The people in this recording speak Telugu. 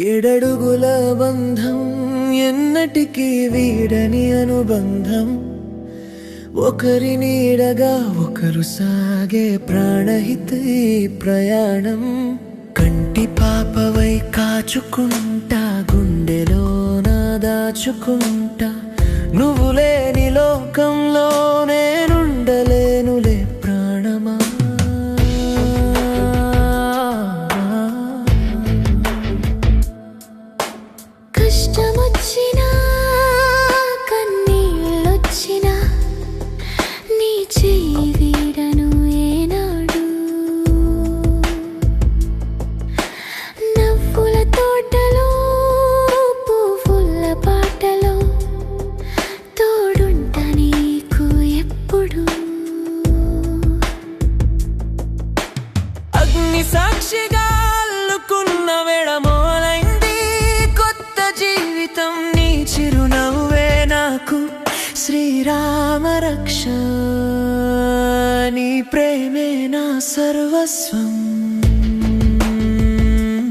ఏడడుగుల బంధం ఎన్నటికీ వీడని అనుబంధం ఒకరి నీడగా ఒకరు సాగే ప్రాణహిత ప్రయాణం కంటి పాపవై కాచుకుంటా గుండెలోన దాచుకుంటా నువ్వు లేని లోకంలో నేనుండలేనులే ప్రాణమా కష్టమొచ్చినా కన్నీళ్ళొచ్చినా నీ చెయ్యి వీడను ఏనాడు నవ్వుల తోటలో పువ్వుల పాటలో తోడుంటా నీకు ఎప్పుడు అగ్ని సాక్షిగా అల్లుకున్న వెడమోలైంది కొత్త జీవితం నీ చిరునవ్వే నాకు శ్రీరామ రక్ష నీ ప్రేమే నా సర్వస్వం